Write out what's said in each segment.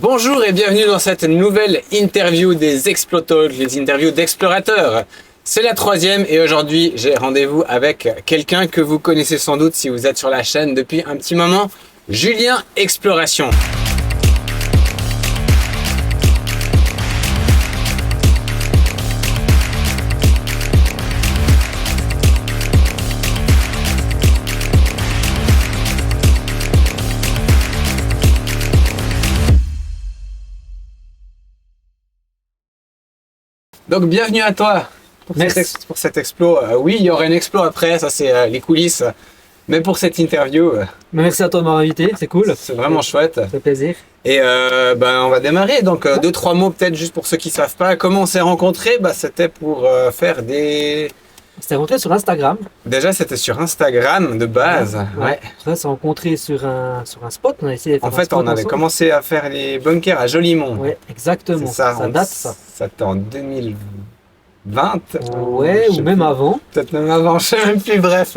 Bonjour et bienvenue dans cette nouvelle interview des Explotalks, les interviews d'explorateurs. C'est la troisième et aujourd'hui j'ai rendez-vous avec quelqu'un que vous connaissez sans doute si vous êtes sur la chaîne depuis un petit moment, Julien Exploration. Donc bienvenue à toi pour cet explo. Oui, il y aura un explo après, ça c'est les coulisses. Mais pour cette interview, merci à toi de m'avoir invité, c'est cool. C'est vraiment chouette. Ça fait plaisir. Et on va démarrer. Donc deux, trois mots peut-être juste pour ceux qui savent pas. Comment on s'est rencontrés? C'était pour faire des... On s'est rencontrés sur Instagram. Déjà c'était sur Instagram de base. Ouais. On s'est rencontrés sur un spot. On a essayé de faire en fait, on avait commencé à faire les bunkers à Jolimont. Ouais, exactement. Ça date ça. C'était en 2020. Ouais, ou même avant. Peut-être même avant, je sais même plus, bref.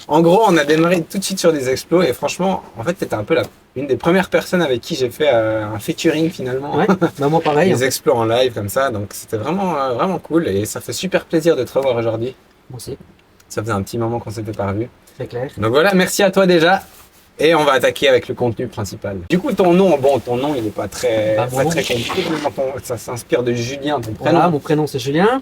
En gros, on a démarré tout de suite sur des explos et franchement, en fait, t'étais un peu une des premières personnes avec qui j'ai fait un featuring finalement. Ouais, maman pareil. Des explos en live comme ça, donc c'était vraiment cool et ça fait super plaisir de te revoir aujourd'hui. Moi aussi. Ça faisait un petit moment qu'on s'était pas revu. C'est clair. Donc voilà, merci à toi déjà. Et on va attaquer avec le contenu principal. Du coup, ton nom, il n'est pas très compliqué. Ça s'inspire de Julien, ton prénom. Voilà, mon prénom c'est Julien.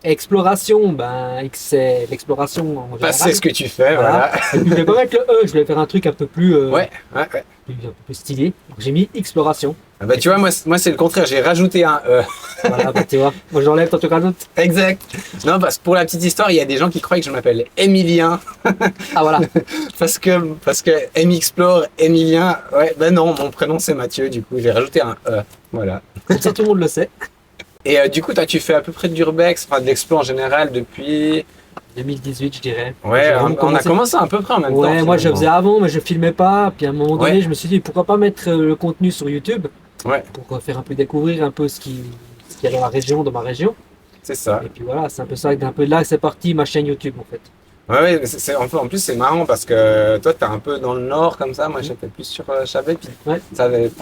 Exploration, X c'est l'exploration en général. C'est ce que tu fais, voilà. Et puis, je vais pas mettre le E, je vais faire un truc un peu plus, un peu plus stylé. Donc j'ai mis exploration. Ah tu vois, moi c'est le contraire, j'ai rajouté un E. Voilà, tu vois, moi j'enlève, toi tu rajoutes. Exact. Non, parce que pour la petite histoire, il y a des gens qui croient que je m'appelle Emilien. Ah voilà. parce que M-Explore, Emilien, non, mon prénom c'est Mathieu, du coup j'ai rajouté un E. Voilà. Comme ça tout le monde le sait. Et du coup, toi tu fais à peu près de l'urbex, de l'explo en général depuis... 2018 je dirais. Ouais, on a commencé à peu près en même temps. Ouais, moi je faisais avant mais je filmais pas, puis à un moment donné je me suis dit pourquoi pas mettre le contenu sur YouTube pour faire un peu découvrir un peu ce qu'il y a dans ma région. C'est ça. Et puis voilà, c'est un peu ça, un peu de là que c'est parti ma chaîne YouTube en fait. Ouais, en plus c'est marrant parce que toi t'es un peu dans le nord comme ça, moi j'étais plus sur Chabet, puis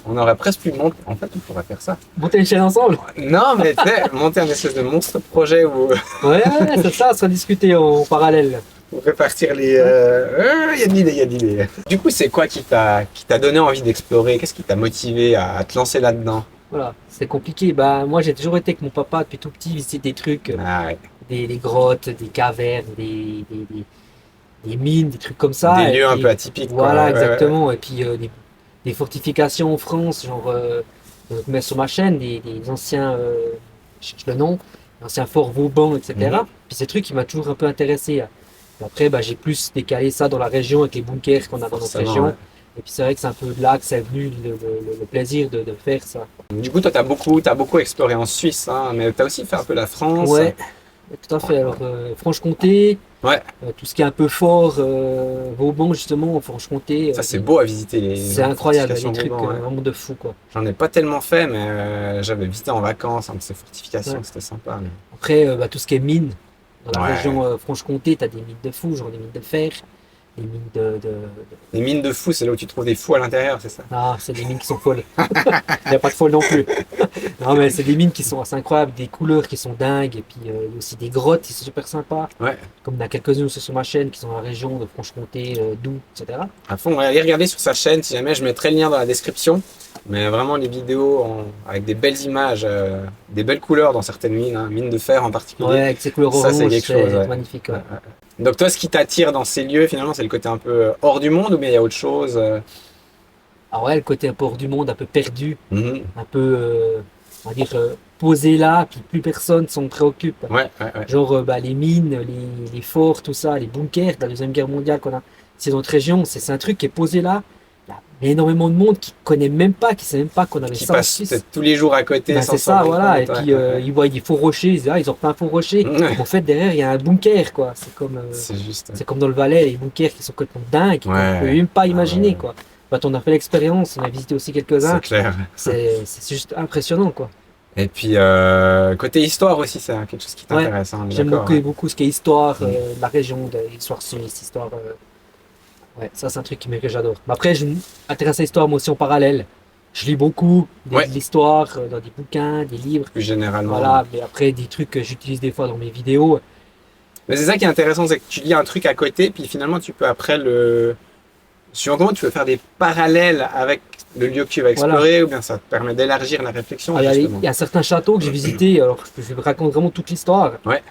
on aurait presque pu monter, en fait on pourrait faire ça. Monter une chaîne ensemble? Non mais tu sais, monter un espèce de monstre projet où... Ouais, c'est ça, se discuter en parallèle. Pour répartir les... Il y a de l'idée. Du coup c'est quoi qui t'a donné envie d'explorer? Qu'est-ce qui t'a motivé à te lancer là-dedans? Voilà, c'est compliqué, moi j'ai toujours été avec mon papa depuis tout petit, visiter des trucs. Des grottes, des cavernes, des mines, des trucs comme ça. Des lieux un peu atypiques. Voilà, exactement. Et puis des fortifications en France, genre, je mets sur ma chaîne des anciens, je cherche le nom, anciens forts Vauban, etc. Puis ces trucs qui m'a toujours un peu intéressé. Et après, j'ai plus décalé ça dans la région avec les bunkers qu'on a dans notre région. Ouais. Et puis c'est vrai que c'est un peu de là que c'est venu le plaisir de faire ça. Du coup, toi, t'as beaucoup exploré en Suisse, hein, mais t'as aussi fait un peu la France. Ouais. Tout à fait. Alors, Franche-Comté, tout ce qui est un peu fort, Vauban justement, Franche-Comté. Ça c'est beau à visiter. C'est incroyable, des trucs vraiment de fou quoi. J'en ai pas tellement fait, mais j'avais visité en vacances un de ces fortifications, c'était sympa. Mais... Après, tout ce qui est mines, dans la région Franche-Comté, tu as des mines de fou, genre des mines de fer. Les mines Les mines de fous, c'est là où tu trouves des fous à l'intérieur, c'est ça? Ah, c'est des mines qui sont folles. Il n'y a pas de folles non plus. Non, mais c'est des mines qui sont assez incroyables, des couleurs qui sont dingues, et puis il y a aussi des grottes qui sont super sympas. Ouais. Comme il y en a quelques-unes aussi sur ma chaîne qui sont dans la région de Franche-Comté, Doubs, etc. À fond, allez regarder sur sa chaîne, si jamais je mettrai le lien dans la description. Mais vraiment les vidéos avec des belles images, des belles couleurs dans certaines mines, mines de fer en particulier. Ouais, avec ces couleurs oranges, c'est quelque chose. Magnifique. Ouais. Donc toi, ce qui t'attire dans ces lieux, finalement, c'est le côté un peu hors du monde ou bien il y a autre chose? Ah ouais, le côté un peu hors du monde, un peu perdu, un peu, on va dire, posé là, puis plus personne s'en préoccupe. Genre les mines, les forts, tout ça, les bunkers de la Deuxième Guerre mondiale qu'on a, c'est notre région, c'est un truc qui est posé là. Il y a énormément de monde qui ne connaît même pas, qui ne sait même pas qu'on avait ça en Suisse. Qui passe tous les jours à côté. C'est ça, voilà. Et puis ils voient des faux rochers, ils disent ils ont fait un faux rocher. En fait, derrière, il y a un bunker, quoi. C'est comme dans le Valais, les bunkers qui sont complètement dingues, qu'on ne peut même pas imaginer, quoi. On a fait l'expérience, on a visité aussi quelques-uns. C'est clair. C'est juste impressionnant, quoi. Et puis, côté histoire aussi, c'est quelque chose qui t'intéresse. J'aime beaucoup ce qui est histoire, la région, l'histoire suisse, histoire... Ouais, ça c'est un truc que j'adore. Mais après, je m'intéresse à l'histoire moi aussi en parallèle. Je lis beaucoup, Ouais. de l'histoire, dans des bouquins, des livres. Plus généralement. Voilà, mais après des trucs que j'utilise des fois dans mes vidéos. Mais c'est ça qui est intéressant, c'est que tu lis un truc à côté, puis finalement tu peux après suivant comment tu peux faire des parallèles avec le lieu que tu vas explorer, ou bien ça te permet d'élargir la réflexion, Ah, justement. il y a certains châteaux que j'ai visités, alors je raconte vraiment toute l'histoire. Ouais.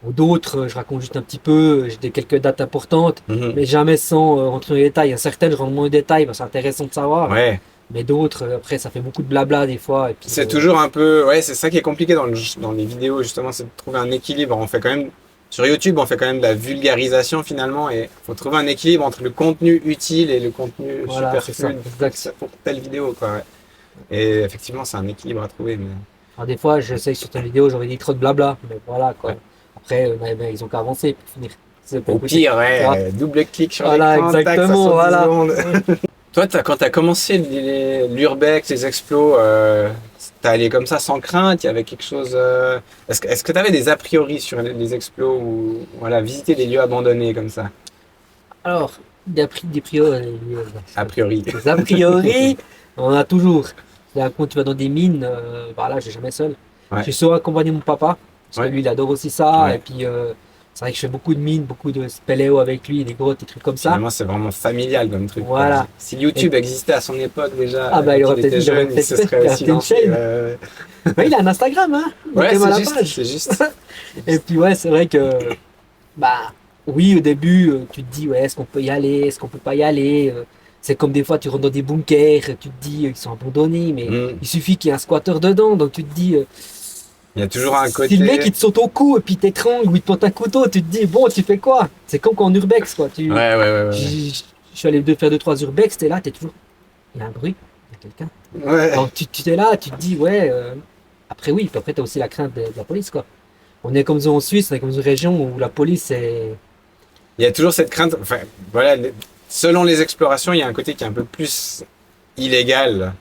Ou d'autres, je raconte juste un petit peu, j'ai quelques dates importantes, Mhm. mais jamais sans rentrer dans les détails. Il y a certaines, je rentre moins dans les détails, parce que c'est intéressant de savoir. Ouais. Mais d'autres, après, ça fait beaucoup de blabla des fois. Et puis, C'est toujours un peu, ouais, c'est ça qui est compliqué dans les vidéos, justement, c'est de trouver un équilibre. On fait quand même, sur YouTube, on fait quand même de la vulgarisation finalement, et faut trouver un équilibre entre le contenu utile et le contenu Voilà, c'est ça, superflu exact. pour telle vidéo, quoi. Ouais. Et effectivement, c'est un équilibre à trouver. Mais... Alors, des fois, je sais que sur ta vidéo, j'aurais dit trop de blabla, mais voilà quoi. Ouais. Après, ils ont qu'à avancer pour finir. C'est pour Au pire, ouais, Voilà. double clic sur Voilà, l'écran, tac, ça exactement, saute 10 voilà. secondes. Toi, quand tu as commencé l'urbex, les explos, t'es allé comme ça sans crainte, il y avait quelque chose. Est-ce que tu avais des a priori sur les explos ou voilà, visiter des lieux abandonnés comme ça? Alors, des priori, A priori. des a priori, on en a toujours. Là, quand tu vas dans des mines, voilà, je vais jamais seul. Ouais. Je suis souvent accompagné de mon papa, parce Ouais. que lui, il adore aussi ça. Ouais. Et puis, c'est vrai que je fais beaucoup de mines, beaucoup de spéléo avec lui, des grottes, des trucs comme ça. Finalement, c'est vraiment familial comme truc. Voilà. Quoi. Si YouTube existait à son époque déjà, Ah bah, il quand aurait était peut-être- il aurait jeune, il se peut-être serait fait aussi une lancé. chaîne. Ouais, Mais il a un Instagram, hein. Il ouais, est à la c'est juste, page. c'est juste. Et puis ouais, c'est vrai que, bah, oui, au début, tu te dis, ouais, est-ce qu'on peut y aller, est-ce qu'on peut pas y aller. C'est comme des fois, tu rentres dans des bunkers, tu te dis, ils sont abandonnés, mais Mm. il suffit qu'il y ait un squatter dedans, donc tu te dis, Il y a toujours un côté. si le mec il te saute au cou et puis t'étrangle ou il te pointe un couteau, tu te dis, bon, tu fais quoi? C'est comme quand en urbex, quoi. Ouais, ouais, ouais. Je suis allé faire 2-3 urbex, t'es là, t'es toujours, il y a un bruit, il y a quelqu'un. Ouais. Donc tu t'es là, tu te dis, ouais, après oui, puis après t'as aussi la crainte de la police, quoi. On est comme ça en Suisse, on est comme une région où la police est. Il y a toujours cette crainte. Enfin, voilà, selon les explorations, il y a un côté qui est un peu plus illégal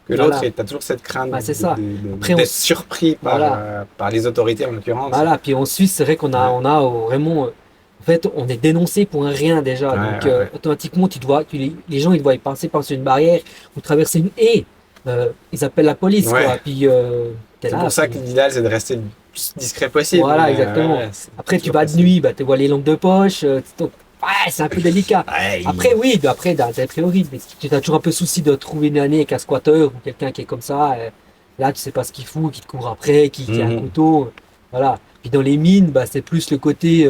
que l'autre, Voilà. et tu as toujours cette crainte Bah, c'est ça. Après, d'être surpris par, Voilà. par les autorités en l'occurrence. Voilà, puis en Suisse, c'est vrai qu'on a, Ouais. on a vraiment. En fait, on est dénoncé pour un rien déjà. Ouais, Donc, ouais. automatiquement, les gens, ils doivent passer par-dessus une barrière ou traverser une haie. Ils appellent la police, Ouais. quoi. Puis, t'es C'est là, pour ça que puis- l'idéal, c'est de rester le plus discret possible. Voilà, mais, exactement. c'est Après, tu toujours vas de facile. nuit, bah, tu vois les lampes de poche. Donc, ouais, c'est un peu délicat. Ouais, Après, oui, après, dans a priori, mais si tu as toujours un peu souci de trouver une année avec un squatter ou quelqu'un qui est comme ça. Là, tu sais pas ce qu'il fout, qui te court après, qui a un Mhm. couteau. Voilà. Puis dans les mines, bah, c'est plus le côté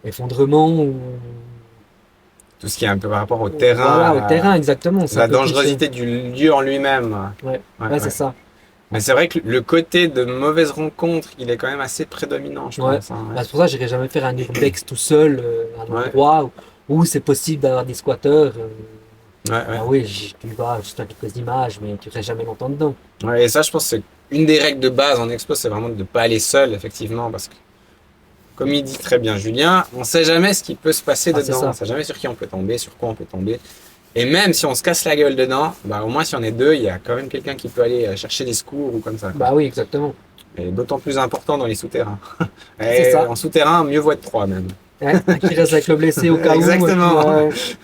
effondrement ou. tout ce qui est un peu par rapport au terrain, Voilà, au terrain, exactement. C'est la un peu plus, dangerosité du lieu en lui-même. Ouais, Ouais, ouais, ouais. c'est ça. Mais c'est vrai que le côté de mauvaise rencontre, il est quand même assez prédominant, je Ouais. pense. Hein, ouais. Bah, c'est pour ça que j'irai jamais faire un urbex tout seul, à un Ouais. endroit où c'est possible d'avoir des squatteurs. Ouais, ouais. Ah oui, tu vas juste à quelques images, mais tu restes jamais longtemps dedans. Ouais, et ça, je pense que c'est une des règles de base en expo, c'est vraiment de ne pas aller seul, effectivement, parce que, comme il dit très bien Julien, on ne sait jamais ce qui peut se passer Ah, c'est dedans, ça. on ne sait jamais sur qui on peut tomber, sur quoi on peut tomber. Et même si on se casse la gueule dedans, bah, au moins si on est deux, il y a quand même quelqu'un qui peut aller chercher des secours ou comme ça. Bah oui, exactement. Et d'autant plus important dans les souterrains. C'est Et ça. en souterrain, mieux vaut être trois même. Ouais, qui reste avec le blessé au cas où. Exactement. et puis,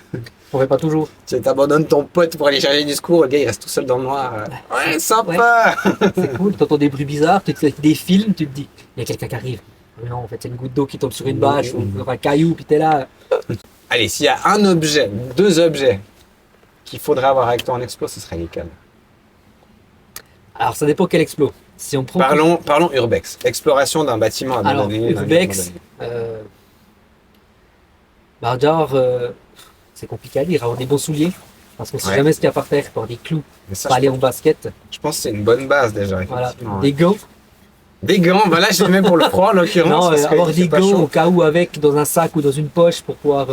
on fait pas toujours. Tu t'abandonnes ton pote pour aller chercher du secours, le gars il reste tout seul dans le noir. Ouais, sympa. C'est cool, t'entends des bruits bizarres, tu te fais des films, tu te dis, il y a quelqu'un qui arrive. Mais non, en fait, c'est une goutte d'eau qui tombe sur une bâche ou sur un caillou, puis t'es là. Allez, s'il y a un objet, deux objets qu'il faudrait avoir avec toi en expo, ce serait lesquels? Alors, ça dépend quel explo. Si on prend. Parlons urbex. Exploration d'un bâtiment Alors, abandonné. d'un lieu urbex, abandonné. bah, genre, c'est compliqué à dire, avoir des bons souliers. Parce qu'on sait Ouais. jamais ce qu'il y a par terre, par des clous, Mais ça, pas je, aller en basket. je pense que c'est une bonne base déjà. Voilà. Effectivement, Des ouais. gants. Des gants, voilà, je les mets pour le froid en l'occurrence. Non, parce que avoir il fait des pas gants chaud. au cas où avec dans un sac ou dans une poche pour pouvoir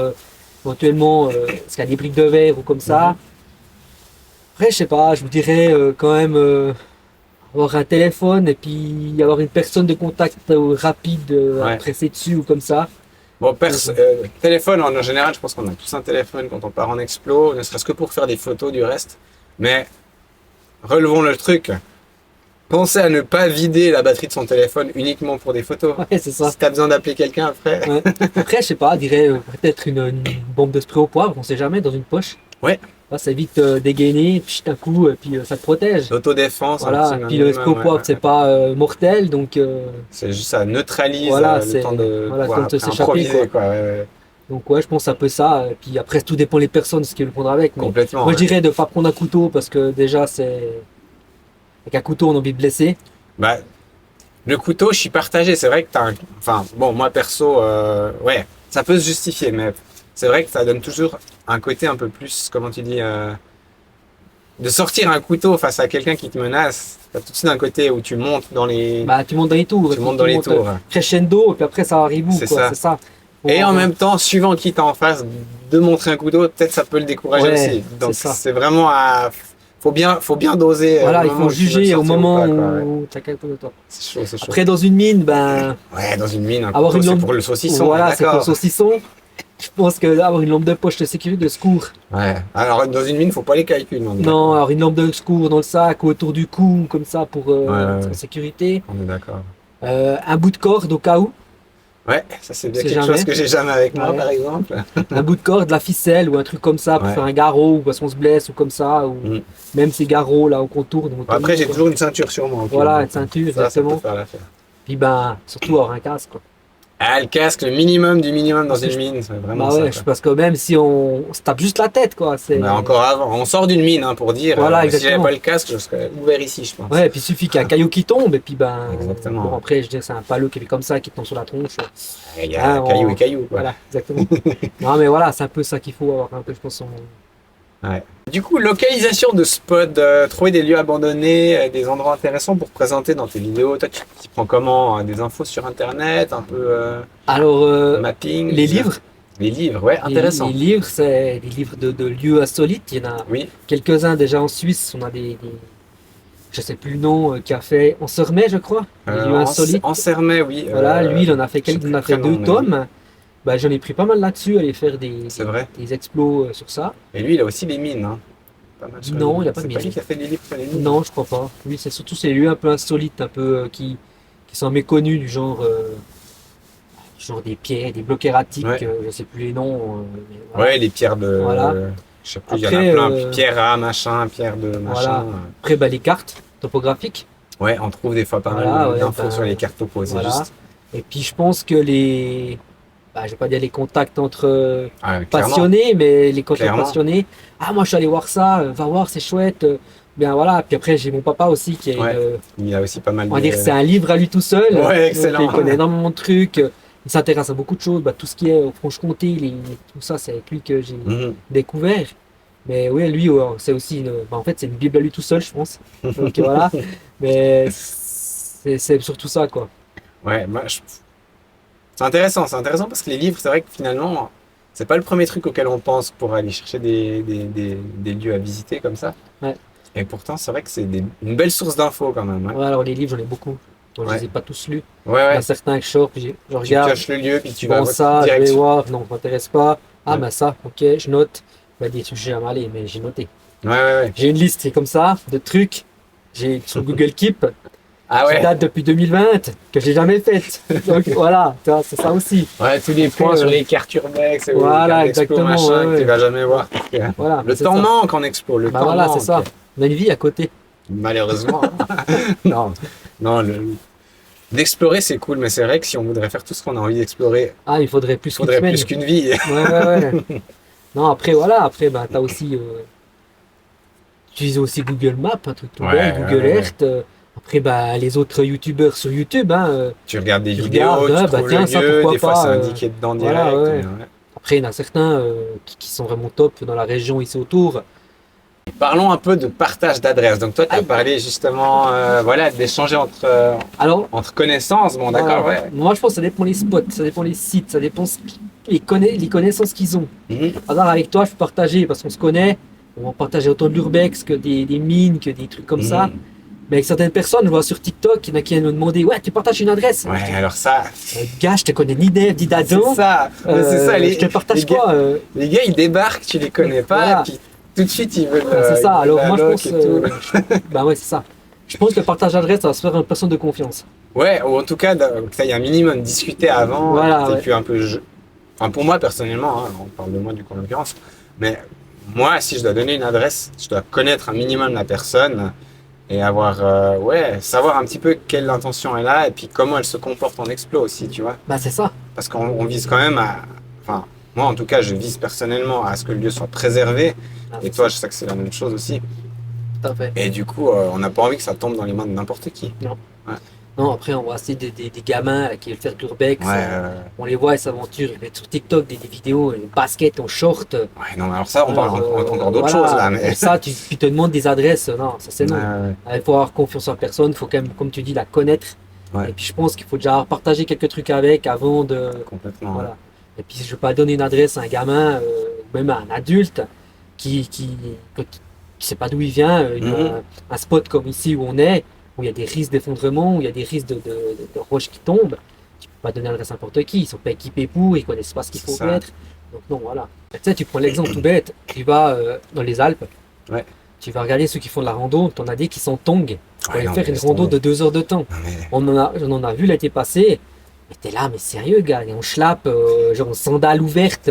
éventuellement, parce qu'il y a des briques de verre ou comme ça. Mhm. Après, je sais pas, je vous dirais quand même avoir un téléphone et puis avoir une personne de contact rapide Ouais. à presser dessus ou comme ça. Bon, téléphone, en général, je pense qu'on a tous un téléphone quand on part en explo, ne serait-ce que pour faire des photos du reste. Mais relevons le truc. Pensez à ne pas vider la batterie de son téléphone uniquement pour des photos. Ouais, c'est ça. Si t'as besoin d'appeler quelqu'un après. Ouais. Après, je sais pas, je dirais peut-être une bombe de spray au poivre, on sait jamais, dans une poche. Ouais. Là, c'est vite dégainé, puis un coup, et puis ça te protège. L'autodéfense, Voilà, un petit puis le minimum, Explopoivre, c'est pas mortel, donc c'est juste ça neutralise voilà, le temps de voilà, pouvoir temps de après s'échapper, improviser, quoi. Ouais. donc ouais, je pense un peu ça. Et puis après, tout dépend des personnes, ce qu'ils veulent prendre avec. Mais Complètement. moi, je Ouais. dirais de pas prendre un couteau parce que déjà, c'est avec un couteau, on a envie de blesser. Bah, le couteau, je suis partagé. C'est vrai que t'as un... Enfin, bon, moi perso, ouais, ça peut se justifier, mais c'est vrai que ça donne toujours un côté un peu plus, comment tu dis, de sortir un couteau face à quelqu'un qui te menace. T'as tout de suite un côté où tu montes dans les, Bah, tu montes dans les tours. tu puis montes dans les montes, tours. Crescendo, et puis après, ça arrive où, C'est quoi. ça. C'est ça. Et en même temps, suivant qui t'as en face, de montrer un couteau, peut-être ça peut le décourager Ouais, aussi. Donc c'est ça. c'est vraiment à, faut bien doser. Voilà, au il moment faut où tu veux juger au sortir ou moment pas, quoi, ouais. où t'as quelqu'un de toi. C'est chaud, c'est chaud. Après, dans une mine, ben. Ouais, dans une mine, un Avoir couteau, une c'est lampe- pour le saucisson. Voilà, c'est pour le d'accord. saucisson. Je pense que avoir une lampe de poche de sécurité, de secours. Ouais. Alors dans une mine, faut pas les calculs. Non, alors une lampe de secours dans le sac ou autour du cou, comme ça, pour Ouais. en sécurité. On est d'accord. Un bout de corde au cas où. Ouais, ça c'est bien C'est quelque jamais. chose que j'ai jamais avec moi, Ouais. par exemple. Un bout de corde, de la ficelle ou un truc comme ça pour Ouais. faire un garrot ou parce qu'on se blesse ou comme ça. Ou Mm. même ces garrots là au contour. de mon Après, tenue, j'ai quoi. toujours une ceinture sur moi. au pire. Voilà, Donc, une ceinture, ça peut exactement. faire l'affaire. Puis ben, surtout avoir un casque, quoi. Ah, le casque, le minimum du minimum dans Parce que une mine, c'est vraiment Bah ouais, ça. Quoi. parce que même si on se tape juste la tête, quoi. C'est... Bah, encore avant, on sort d'une mine hein, pour dire. Voilà, Si j'avais exactement. pas le casque, je serais ouvert ici, je pense. Ouais, et puis il suffit qu'il y ait un caillou qui tombe, et puis ben. Exactement. Bon, après, je dirais c'est un palot qui est comme ça, qui tombe sur la tronche. Il y a Ah, caillou on- et caillou. Quoi. Voilà, exactement. Non, mais voilà, c'est un peu ça qu'il faut avoir un peu, je pense. Ouais. Du coup, localisation de spots, trouver des lieux abandonnés, des endroits intéressants pour présenter dans tes vidéos. Toi, tu t'y prends comment des infos sur internet, un peu Alors, mapping les livres. Les livres, ouais, intéressant. Les livres, c'est des livres de lieux insolites. Il y en a Oui, quelques-uns déjà en Suisse. On a je sais plus le nom, qui a fait. On se remet, je crois. Des lieux insolites. en Sermet, oui. Voilà, lui, il en a fait je sais quelques, plus il en a le fait prénom, deux mais tomes. Bah, j'en ai pris pas mal là-dessus, aller faire C'est vrai. des explos sur ça. Et lui, il a aussi les mines. Hein. Pas mal sur les Non, mines. il a pas de C'est pas mine. lui qui a fait des livres sur les mines. Non, je crois pas. Lui, c'est surtout ces lieux un peu insolites, un peu qui sont méconnus, du genre des pierres, des blocs erratiques, Ouais. je sais plus les noms. Mais voilà. Ouais, les pierres de. Voilà. Je sais plus, il y en Après, a plein. euh, Pierre A, machin, pierre de machin. Voilà. Après, bah, les cartes topographiques. Ouais, on trouve des fois pas Voilà, mal ouais, d'infos bah, sur les cartes topo, c'est Voilà. juste. Et puis, je pense que je vais pas dire les contacts entre Ah, clairement. passionnés, mais les contacts Clairement. passionnés. Ah, moi, je suis allé voir ça, va voir, c'est chouette. Bien voilà. Puis après, j'ai mon papa aussi qui est Ouais. Il y a aussi pas mal on va de. dire que c'est un livre à lui tout seul. Ouais, Donc, excellent. il connaît énormément de trucs. Il s'intéresse à beaucoup de choses. Bah, tout ce qui est au Franche-Comté, tout ça, c'est avec lui que j'ai Mhm. découvert. Mais oui, lui, c'est aussi en fait, c'est une Bible à lui tout seul, je pense. Donc voilà. Mais c'est surtout ça, quoi. Ouais, c'est intéressant parce que les livres, c'est vrai que finalement, c'est pas le premier truc auquel on pense pour aller chercher des lieux à visiter comme ça. Ouais. Et pourtant, c'est vrai que c'est une belle source d'infos quand même. Ouais, Ouais, alors les livres, j'en ai beaucoup. Donc, je Ouais. les ai pas tous lus. ouais. Il y en a certains que je sors, puis je Tu regarde. caches le lieu, puis tu Bon, vas ça, je direct vais sur- voir. Non, ça m'intéresse pas. Ah, Ouais. bah ça, ok, je note. Bah, des trucs, j'ai jamais allé, mais j'ai noté. Ouais. J'ai une liste, c'est comme ça, de trucs. J'ai sur Google Keep. Ah Qui ouais. date depuis 2020, que j'ai jamais faite. Donc voilà, tu vois, c'est ça aussi. Ouais, tous les points Après, sur les cartes urbex, ou voilà, les cartes expo, exactement, machin, ouais, que tu ouais. vas jamais voir. Voilà, Le c'est temps ça. manque en expo, le Bah temps voilà, manque. c'est ça. On a une vie à côté. Malheureusement. non, d'explorer c'est cool, mais c'est vrai que si on voudrait faire tout ce qu'on a envie d'explorer, Ah, il faudrait plus il faudrait qu'une plus semaine. qu'une vie. Ouais. Non, après, voilà, après, bah, t'as aussi. Tu utilises aussi Google Maps, un truc tout Ouais, bête, Google ouais. Earth. Après, bah, les autres youtubeurs sur YouTube, hein, Tu regardes des Tu vidéos, regardes, tu bah trouves tiens, le ça, lieu, pourquoi des fois pas, c'est indiqué dedans voilà, direct. ouais. Ouais. après, il y en a certains qui sont vraiment top dans la région ici autour. Parlons un peu de partage d'adresses. Donc toi, tu as Aïe. parlé justement voilà, d'échanger Alors, entre connaissances. Bon, d'accord, voilà. ouais. Moi, je pense que ça dépend les spots, ça dépend les sites, ça dépend les connaissances qu'ils ont. Mhm. Par exemple, avec toi, je peux partager parce qu'on se connaît. On va partager autant de l'urbex que des mines, que des trucs comme ça. Mhm. Mais avec certaines personnes, je vois sur TikTok, il y en a qui viennent me demander ouais, tu partages une adresse. Ouais, alors ça, Gars, je te connais ni d'Ève, ni c'est d'Adam. ça. Mais c'est ça, Je te partage les gars, quoi les gars, ils débarquent, tu les connais pas, Voilà. puis tout de suite, ils veulent. C'est ça. ils veulent Alors la moi, je loc pense. et tout. Bah ouais, c'est ça. Je pense que le partage d'adresse, ça va se faire à une personne de confiance. Ouais, ou en tout cas, que ça y a un minimum discuté avant. Voilà, Et ouais. puis un peu. Enfin, pour moi, personnellement, hein, on parle de moi du coup en l'occurrence, mais moi, si je dois donner une adresse, je dois connaître un minimum la personne et avoir, savoir un petit peu quelle intention elle a et puis comment elle se comporte en explo aussi, tu vois. Bah c'est ça. Parce qu'on vise quand même enfin, moi en tout cas, je vise personnellement à ce que le lieu soit préservé. Ah, Et toi, je sais que c'est la même chose aussi. tout à fait. Et du coup, on n'a pas envie que ça tombe dans les mains de n'importe qui. Non. Ouais. Non, après, on voit assez des gamins qui veulent faire de l'urbex. Ouais, On les voit, ils s'aventurent, ils mettent sur TikTok des vidéos, les baskets en short. ouais, non, mais alors ça, on parle encore d'autre voilà. chose là. Mais... Et ça, tu te demandes des adresses. Non, ça c'est non. Ouais. Il faut avoir confiance en personne, il faut quand même, comme tu dis, la connaître. Ouais. Et puis je pense qu'il faut déjà partager quelques trucs avec avant de. Complètement. Voilà. Et puis je ne vais pas donner une adresse à un gamin, même à un adulte, qui ne sait pas d'où il vient, un spot comme ici où on est, où il y a des risques d'effondrement, où il y a des risques de roches qui tombent. Tu ne peux pas donner l'adresse à n'importe qui, ils ne sont pas équipés pour, ils ne connaissent pas ce qu'il faut mettre. Donc non, voilà. Tu sais, tu prends l'exemple tout bête, tu vas dans les Alpes, ouais. Tu vas regarder ceux qui font de la rando, tu en as des qui sont tongs, pour aller faire une rando de 2 heures de temps. Mais... On en a vu l'été passé, mais t'es là, mais sérieux gars, et on schlappe, genre en sandales ouvertes,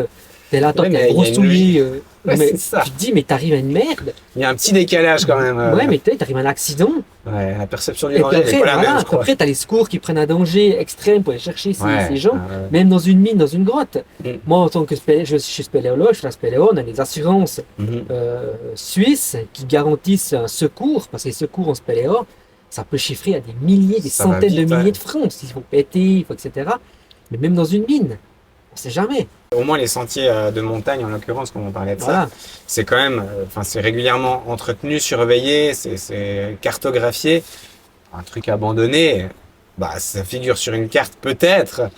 t'es là, toi t'es gros souliers. Ouais, mais c'est ça. tu te dis, mais t'arrives à une merde. Il y a un petit décalage quand même. Ouais, mais t'arrives à un accident. Ouais, la perception du Et danger puis après, n'est pas la même, je crois. après t'as les secours qui prennent un danger extrême pour aller chercher ces gens, ouais. même dans une mine, dans une grotte. Mm. Moi, en tant que je suis spéléologue, je fais la spéléo, on a des assurances suisses qui garantissent un secours, parce que les secours en spéléo, ça peut chiffrer à des milliers, des Ça va centaines vite, de milliers de francs, s'il faut péter, il faut, etc. Mais même dans une mine, on ne sait jamais. Au moins les sentiers de montagne, en l'occurrence, comme on parlait de Voilà. ça, c'est quand même, c'est régulièrement entretenu, surveillé, c'est cartographié. Un truc abandonné, bah ça figure sur une carte peut-être,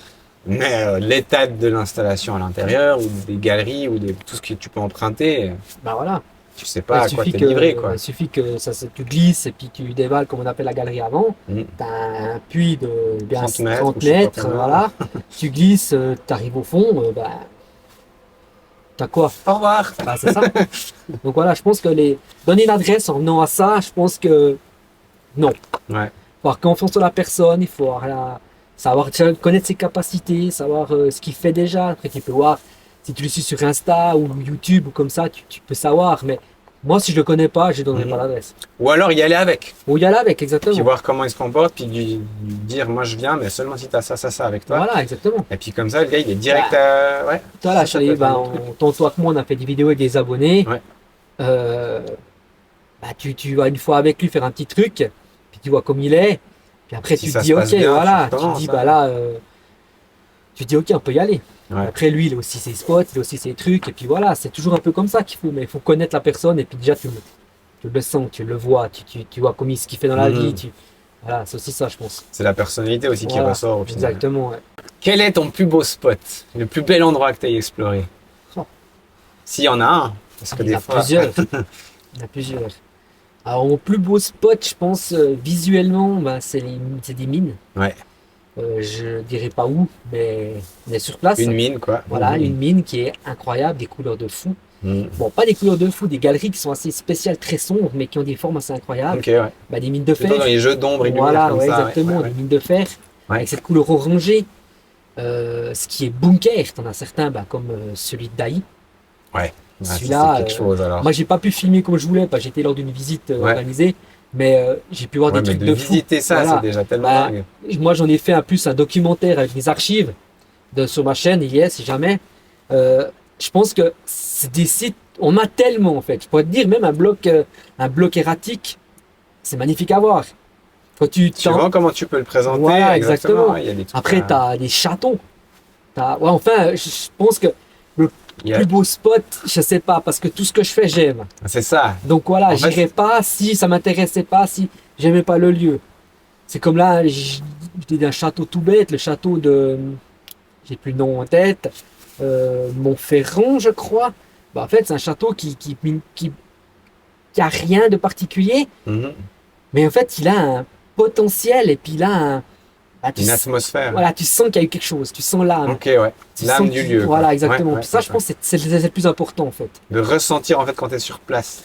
mais l'état de l'installation à l'intérieur, ou des galeries, ou tout ce que tu peux emprunter, Bah voilà. tu sais pas à quoi t'es livré, quoi. Il suffit que tu glisses et puis tu dévales comme on appelle la galerie avant. Tu as un puits de bien 30 mètres, voilà. Tu glisses, tu arrives au fond, t'as quoi? Au revoir. Bah, c'est ça. Donc voilà, je pense que donner une adresse en venant à ça, je pense que non. Ouais. Il faut avoir confiance en la personne, il faut savoir connaître ses capacités, savoir ce qu'il fait déjà. Après, tu peux voir, si tu le suis sur Insta ou YouTube ou comme ça, tu peux savoir. Mais moi, si je le connais pas, je ne donnerai pas l'adresse. Ou alors y aller avec. Ou y aller avec, exactement. Puis voir comment il se comporte, puis lui dire moi je viens, mais seulement si tu as ça avec toi. Voilà, exactement. Et puis comme ça, le gars il est direct ouais. Toi là, toi que moi, on a fait des vidéos avec des abonnés. Ouais. Tu vas une fois avec lui faire un petit truc, puis tu vois comme il est. Puis après, si tu te dis, ok, bien, voilà. Tu te dis, tu te dis, ok, on peut y aller. Ouais. Après, lui, il a aussi ses spots, il a aussi ses trucs. Et puis voilà, c'est toujours un peu comme ça qu'il faut. Mais il faut connaître la personne. Et puis déjà, tu le sens, tu le vois, tu vois comme ce qu'il fait dans la vie. Voilà, c'est aussi ça, je pense. C'est la personnalité aussi qui ressort au final. Exactement, ouais. Quel est ton plus beau spot? Le plus bel endroit que tu as exploré? S'il y en a un. Parce que Il y en a plusieurs. Il y en a plusieurs. Alors, mon plus beau spot, je pense, visuellement, c'est des mines. Ouais. Je dirais pas où, mais on est sur place. Une mine, quoi. Voilà, une mine qui est incroyable, des couleurs de fou. Bon, pas des couleurs de fou, des galeries qui sont assez spéciales, très sombres, mais qui ont des formes assez incroyables. Ok, ouais. Des mines de fer. Plutôt dans les jeux d'ombre et de lumière voilà, comme ouais, ça. exactement, Ouais. des mines de fer, avec cette couleur orangée. Ce qui est bunker, t'en as certains, comme celui de Daï. Ouais. Celui-là, c'est quelque chose alors. Moi, j'ai pas pu filmer comme je voulais, parce que j'étais lors d'une visite organisée, mais j'ai pu voir des trucs de fou. Visiter ça, Voilà. c'est déjà tellement dingue. Moi, j'en ai fait un documentaire avec des archives sur ma chaîne, il y est, si jamais. Je pense que c'est des sites, on a tellement en fait. Je pourrais te dire, même un bloc erratique, c'est magnifique à voir. Quand tu vois comment tu peux le présenter. Voilà, exactement. Il y a des trucs après, tu as des châteaux. Enfin, je pense que le plus beau spot, je sais pas, parce que tout ce que je fais, j'aime. C'est ça. Donc voilà, j'irai pas si ça m'intéressait pas, si j'aimais pas le lieu. C'est comme là, j'étais d'un château tout bête, le château de, j'ai plus le nom en tête, Montferrand, je crois. En fait, c'est un château qui a rien de particulier, mais en fait, il a un potentiel et puis il a une atmosphère. Voilà, tu sens qu'il y a eu quelque chose, tu sens l'âme. Ok, ouais. L'âme du lieu. Voilà, exactement. Puis ça, je pense que c'est le plus important en fait. De ressentir en fait quand tu es sur place.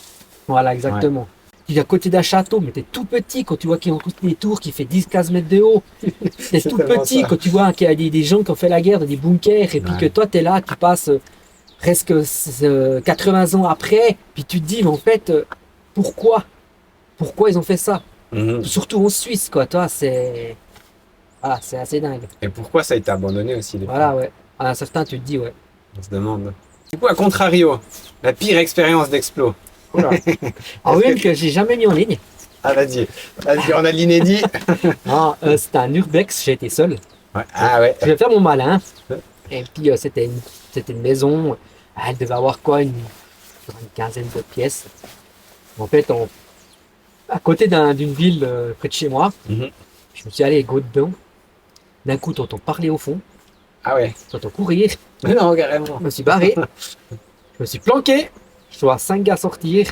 Voilà, exactement. Tu es à côté d'un château, mais tu es tout petit quand tu vois qu'il y a des tours qui fait 10-15 mètres de haut. Tu es tout petit quand tu vois qu'il y a des gens qui ont fait la guerre dans des bunkers et puis que toi, tu es là, tu passes presque 80 ans après, puis tu te dis, mais en fait, pourquoi? Pourquoi ils ont fait ça? Mhm. Surtout en Suisse, quoi, toi, c'est... Voilà, c'est assez dingue. Et pourquoi ça a été abandonné aussi depuis? Voilà, ouais. À un certain, tu te dis, ouais. On se demande. Du coup, à contrario, la pire expérience d'Explo. Voilà. Alors, une que j'ai jamais mis en ligne. Ah, vas-y, on a de l'inédit. Non, c'était un urbex, j'ai été seul. Ouais. Ah ouais. Je vais faire mon malin. Et puis, c'était une maison. Elle devait avoir quoi, une quinzaine de pièces. En fait, à côté d'une ville près de chez moi, Mhm. je me suis allé go dedans. D'un coup, t'entends parler au fond, Ah ouais. t'entends courir. Mais non, carrément. Je me suis barré. Je me suis planqué. Je vois 5 gars sortir.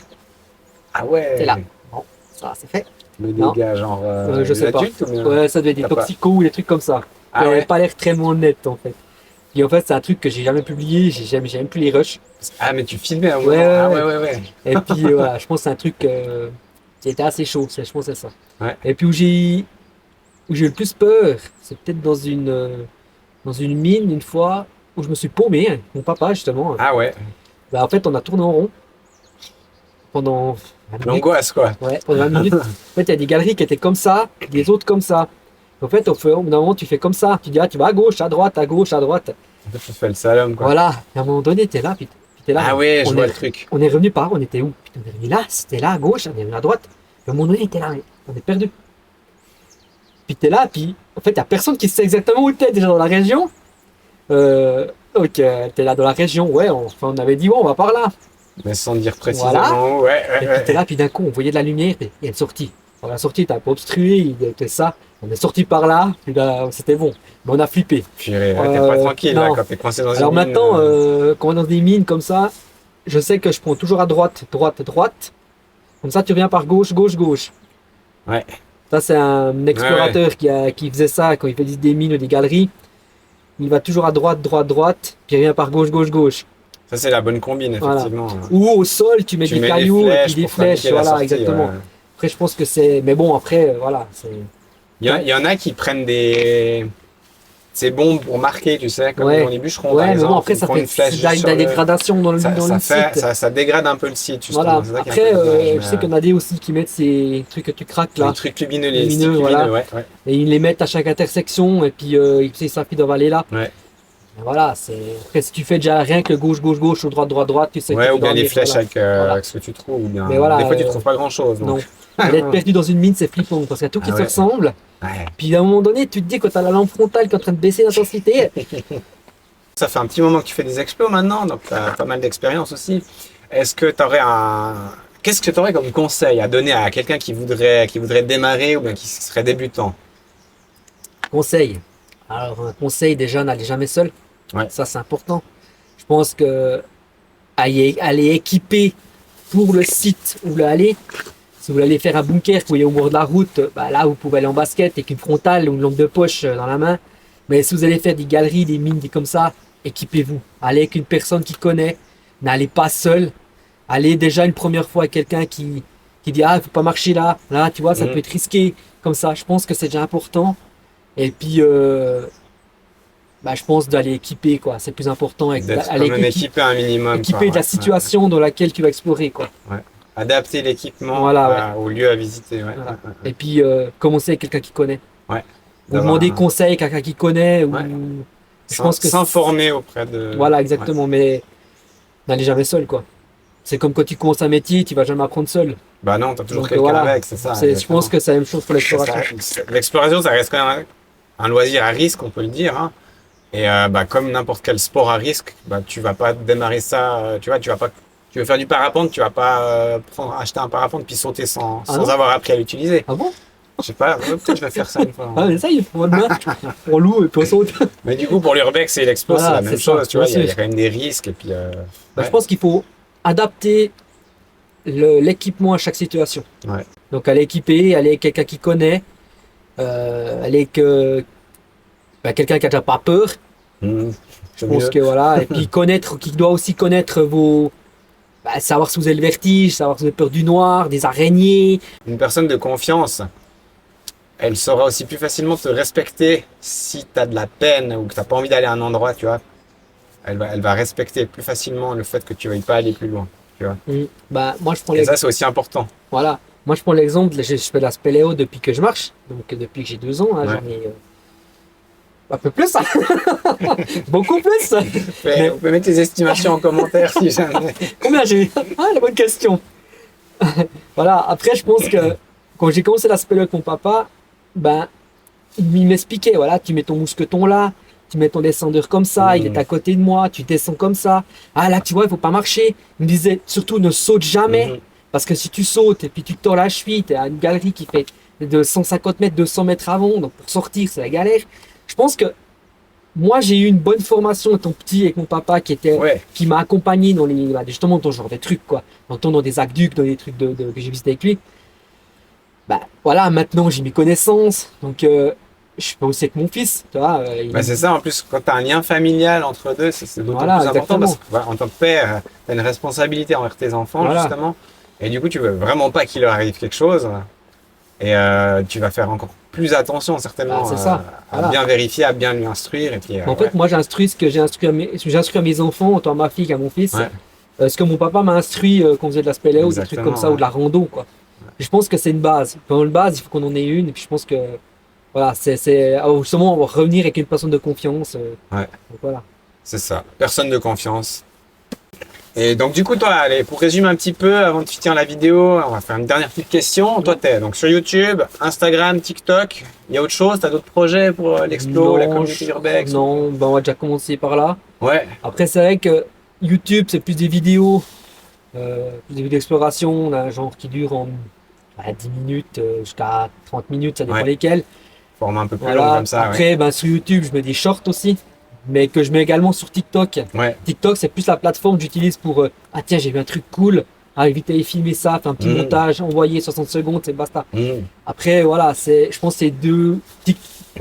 Ah ouais. T'es là. Bon, ça, c'est fait. Le Non. dégât, genre. Je sais pas. adulte ou bien... Ouais, ça devait être des T'as pas- toxicos ou des trucs comme ça. Ah Ça avait ouais. pas l'air très honnête en fait. Et en fait, c'est un truc que j'ai jamais publié, j'ai même plus les rushs. Ah, mais tu filmais à un Ouais, moment. Ah ouais, ouais, ouais, ouais. Et puis voilà, je pense que c'est un truc qui était assez chaud, je pense que c'est ça. Ouais. Et puis où j'ai eu le plus peur, c'est peut-être dans une mine une fois où je me suis paumé, hein, mon papa justement. Ah ouais. Bah, en fait, on a tourné en rond pendant 20 minutes. L'angoisse, quoi. Ouais, pendant 20 minutes. En fait, il y a des galeries qui étaient comme ça, des autres comme ça. En fait, au bout d'un moment, tu fais comme ça. Tu dis, ah, tu vas à gauche, à droite, à gauche, à droite. En fait, tu fais le salon, quoi. Voilà. Et à un moment donné, t'es là, puis t'es là. Ah ouais, je on vois est, le truc. on est revenu par, on était où? Putain, on est revenu là, c'était là, à gauche, on est revenu à droite. Et à un moment donné, t'es là, on est perdu. Puis t'es là, puis en fait, y a personne qui sait exactement où t'es déjà dans la région. Donc, t'es là dans la région, ouais, on avait dit, ouais, on va par là. Mais sans dire précisément. Voilà. Ouais, Et ouais, puis t'es ouais. là, puis d'un coup, on voyait de la lumière, puis il y a une sortie. On a sorti, t'as pas obstrué, il était ça. On est sorti par là, puis là, c'était bon. Mais on a flippé. Purée, ouais, t'es pas tranquille, là, non. quand t'es coincé dans Alors une mine. maintenant, quand on est dans des mines comme ça, je sais que je prends toujours à droite, droite, droite. Comme ça, tu reviens par gauche, gauche, gauche. Ouais. Ça, c'est un explorateur qui faisait ça quand il faisait des mines ou des galeries. Il va toujours à droite, droite, droite, puis il revient par gauche, gauche, gauche. Ça, c'est la bonne combine, Voilà. effectivement. Ou au sol, tu mets Tu des mets des cailloux et puis des pour flèches. indiquer la Voilà, sortie, exactement. ouais. Après, je pense que c'est. Mais bon, après, voilà. Il y en a qui prennent des. C'est bon pour marquer, tu sais, comme Ouais. dans les bûcherons, par Ouais, mais exemple. bon, après, ils ça font fait une flèche de la juste sur le- dégradation dans le ça fait, site. ça dégrade un peu le site, justement. Voilà. C'est ça qui est un Après, peu dommage, je sais qu'il y en a des aussi qui mettent ces trucs que tu craques là. les trucs lumineux, les Lumineux, sticks voilà. lumineux, ouais, ouais. Et ils les mettent à chaque intersection et puis ils savent qu'ils doivent aller là. Ouais. Et voilà, c'est. Après, si tu fais déjà rien que gauche, gauche, gauche ou droite, droite, droite, tu sais que Ouais, tu ou bien dois les aller, flèches voilà. avec, Voilà. avec ce que tu trouves. Ou bien... Mais voilà, des fois, tu trouves pas grand-chose. Non. donc. Mais être perdu dans une mine, c'est flippant parce qu'il y a tout qui Ah se ouais. ressemble. Ouais. Puis à un moment donné, tu te dis quand tu as la lampe frontale qui est en train de baisser d'intensité, Ça fait un petit moment que tu fais des explos maintenant, donc tu as pas mal d'expérience aussi. Est-ce que tu aurais Qu'est-ce que tu aurais comme conseil à donner à quelqu'un qui voudrait démarrer ou bien qui serait débutant? conseil. Alors, un conseil déjà, n'allez jamais seul. Ouais. Ça, c'est important. Je pense que aller équiper pour le site où vous voulez aller. Si vous voulez aller faire un bunker, vous voyez au bord de la route, bah là, vous pouvez aller en basket avec une frontale ou une lampe de poche dans la main. Mais si vous allez faire des galeries, des mines, des comme ça, équipez-vous. Allez avec une personne qui connaît. N'allez pas seul. Allez déjà une première fois avec quelqu'un qui dit ah, il faut pas marcher là. Là, tu vois, ça Mhm. peut être risqué. Comme ça, je pense que c'est déjà important. Et puis, bah, je pense d'aller équiper, quoi. C'est plus important. D'être quand Aller même équipé un minimum. équiper quoi, de la ouais, situation dans laquelle tu vas explorer, quoi. ouais. Adapter l'équipement Voilà, au lieu à visiter. Ouais. Voilà. Ouais, ouais. Et puis, commencer avec quelqu'un qui connaît. Ouais. Ou D'avoir demander un- conseil à quelqu'un qui connaît. Ou... Ouais. Je pense que S'informer auprès de. Voilà, exactement. Mais n'allez jamais seul, quoi. C'est comme quand tu commences un métier, tu vas jamais apprendre seul. Bah non, t'as toujours Donc, quelqu'un voilà. avec, c'est ça. Je pense que c'est la même chose pour l'exploration. L'exploration, ça reste quand même un loisir à risque, on peut le dire. Hein. Et bah, comme n'importe quel sport à risque, bah, tu vas pas démarrer ça. Tu vois, tu vas pas. Tu veux faire du parapente, tu vas pas acheter un parapente puis sauter sans Ah non avoir appris à l'utiliser. Ah bon? Je sais pas, peut-être je vais faire ça une fois. Ah, mais ça, il faut demain. On loue et puis on saute. Mais du coup, pour l'urbex et l'explo, Voilà, c'est la même c'est ça, chose. Tu vois, bien il y a sûr. quand même des risques. Et puis, Bah, ouais. je pense qu'il faut adapter l'équipement à chaque situation. Ouais. Donc aller équiper, aller avec quelqu'un qui connaît, aller avec quelqu'un qui a déjà pas peur. Mmh. Je pense que voilà, et puis qui doit aussi connaître savoir si vous avez le vertige, savoir si vous avez peur du noir, des araignées. Une personne de confiance, elle saura aussi plus facilement te respecter si tu as de la peine ou que tu n'as pas envie d'aller à un endroit, tu vois. elle va respecter plus facilement le fait que tu veuilles pas aller plus loin. Tu vois. Bah, moi, je prends Et ça, c'est aussi important. Voilà. Moi, je prends l'exemple, je fais de la spéléo depuis que je marche, donc depuis que j'ai 2 ans, hein, Ouais. j'en ai un peu plus, hein. Beaucoup plus. Mais- On peut mettre tes estimations en commentaire si jamais. Combien j'ai Ah, la bonne question. Voilà, après, je pense que quand j'ai commencé la spéléo avec mon papa, ben, il m'expliquait, voilà, tu mets ton mousqueton là, tu mets ton descendeur comme ça, il est à côté de moi, tu descends comme ça. Ah là, tu vois, il faut pas marcher. Il me disait, surtout, ne saute jamais. Parce que si tu sautes et puis tu te tords la cheville, tu as une galerie qui fait de 150 mètres, 200 mètres avant, donc pour sortir, c'est la galère. Je pense que moi, j'ai eu une bonne formation étant petit avec mon papa Ouais. qui m'a accompagné dans justement dans ce genre de trucs, quoi. Dans des aqueducs, dans des trucs que j'ai visités avec lui. Bah voilà, maintenant j'ai mes connaissances, donc je peux aussi avec mon fils, tu vois. Bah, c'est ça, en plus, quand tu as un lien familial entre deux, c'est d'autant Voilà, plus important exactement. parce que voilà, en tant que père, tu as une responsabilité envers tes enfants, Voilà. justement. Et du coup, tu veux vraiment pas qu'il leur arrive quelque chose. Et tu vas faire encore plus attention, certainement, Bah, c'est ça. à Voilà. bien vérifier, à bien lui instruire. Et puis, En fait, moi j'ai instruit à mes enfants, autant à ma fille qu'à mon fils. Ouais. Ce que mon papa m'a instruit quand on faisait de la spéléo, des trucs Exactement, comme ça, ou de la rando, quoi. Et je pense que c'est une base. Dans une base, il faut qu'on en ait une. Et puis je pense que voilà, justement, on va revenir avec une personne de confiance. Ouais. Donc, voilà. c'est ça, personne de confiance. Et donc, du coup, toi, allez, pour résumer un petit peu, avant de finir la vidéo, on va faire une dernière petite question. Toi, tu es donc sur YouTube, Instagram, TikTok. Il y a autre chose? Tu as d'autres projets pour l'explo, la communauté urbex? Non, ben, on va déjà commencer par là. Ouais, Après, c'est vrai que YouTube, c'est plus des vidéos, d'exploration, là, genre qui durent en 10 minutes jusqu'à 30 minutes, ça dépend Ouais. lesquels. format un peu plus long Voilà. comme ça. Après, ben, sur YouTube, je mets des shorts aussi, mais que je mets également sur TikTok. Ouais. TikTok, c'est plus la plateforme que j'utilise pour ah tiens, j'ai vu un truc cool, ah, vite aller filmer ça, faire un petit montage, envoyer 60 secondes, c'est basta. Après, voilà, je pense que c'est deux.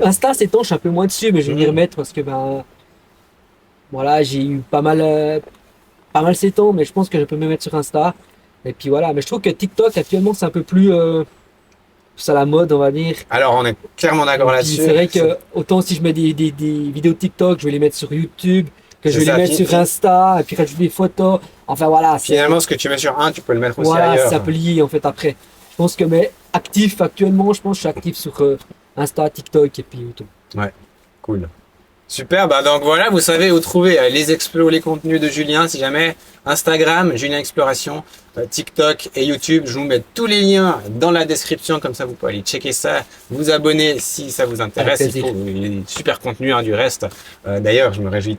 Insta, ces temps, je suis un peu moins dessus, mais je vais m'y remettre parce que ben. Voilà, j'ai eu pas mal ces temps, mais je pense que je peux me mettre sur Insta. Et puis voilà, mais je trouve que TikTok actuellement, c'est un peu plus à la mode, on va dire. Alors, on est clairement d'accord Puis là-dessus. c'est vrai que autant si je mets des vidéos TikTok, je vais les mettre sur YouTube, que je C'est vais ça, les mettre puis- sur Insta, et puis rajouter des photos. Enfin voilà, Finalement, ce que tu mets sur un, tu peux le mettre aussi voilà, ailleurs. c'est un peu lié en fait après. Je pense que mais actif actuellement, je pense que je suis actif sur Insta, TikTok et puis YouTube. Cool. Super, bah donc voilà, vous savez où trouver les explos, les contenus de Julien, si jamais Instagram, Julien Exploration, TikTok et YouTube, je vous mets tous les liens dans la description, comme ça vous pouvez aller checker ça, vous abonner si ça vous intéresse, Avec plaisir. il y a des super contenus du reste. D'ailleurs, je me réjouis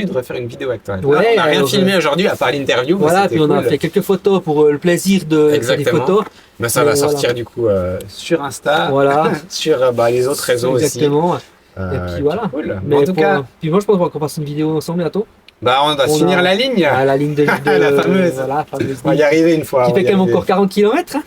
de refaire une vidéo avec toi. Ouais, on n'a rien alors, filmé aujourd'hui à part l'interview, mais Voilà, c'était puis on a cool. fait quelques photos pour le plaisir de faire des Exactement. photos. Mais ça va Voilà. sortir du coup sur Insta, Voilà, sur les autres réseaux aussi. exactement. Et puis voilà. Cool. Mais En tout cas, puis moi je pense qu'on fasse une vidéo ensemble bientôt. bah on doit On finir a- la ligne. À la ligne de La fameuse. Voilà, fameuse On va y ligne. arriver une fois. Qui on va fait y quand même arriver. encore 40 km. Hein.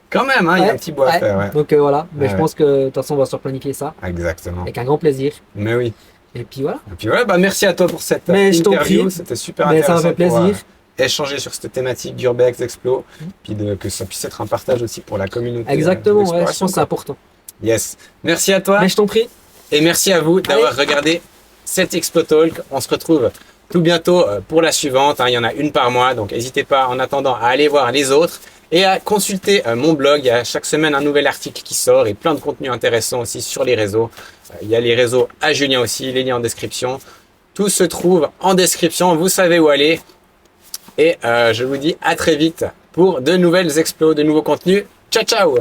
Quand même, il y a Ouais. un petit bout à Ouais. faire. Ouais. Donc voilà, mais Ouais. je pense que de toute façon on va se planifier ça Exactement. avec un grand plaisir. Mais oui. Et puis voilà. Et puis voilà, bah merci à toi pour cette Mais je t'en interview. prie. C'était super Mais ça intéressant. m'a fait pour, plaisir. échanger sur cette thématique d'Urbex Explo, puis que ça puisse être un partage aussi pour la communauté. Exactement, ouais, je d'exploration, pense que c'est important. Yes. Merci à toi Mais je t'en prie. et merci à vous d'avoir regardé cet Explo Talk. On se retrouve tout bientôt pour la suivante. Il y en a une par mois, donc n'hésitez pas en attendant à aller voir les autres et à consulter mon blog. Il y a chaque semaine un nouvel article qui sort et plein de contenus intéressants aussi sur les réseaux. Il y a les réseaux à Julien aussi, les liens en description. Tout se trouve en description, vous savez où aller. Et je vous dis à très vite pour de nouvelles explos, de nouveaux contenus. Ciao, ciao!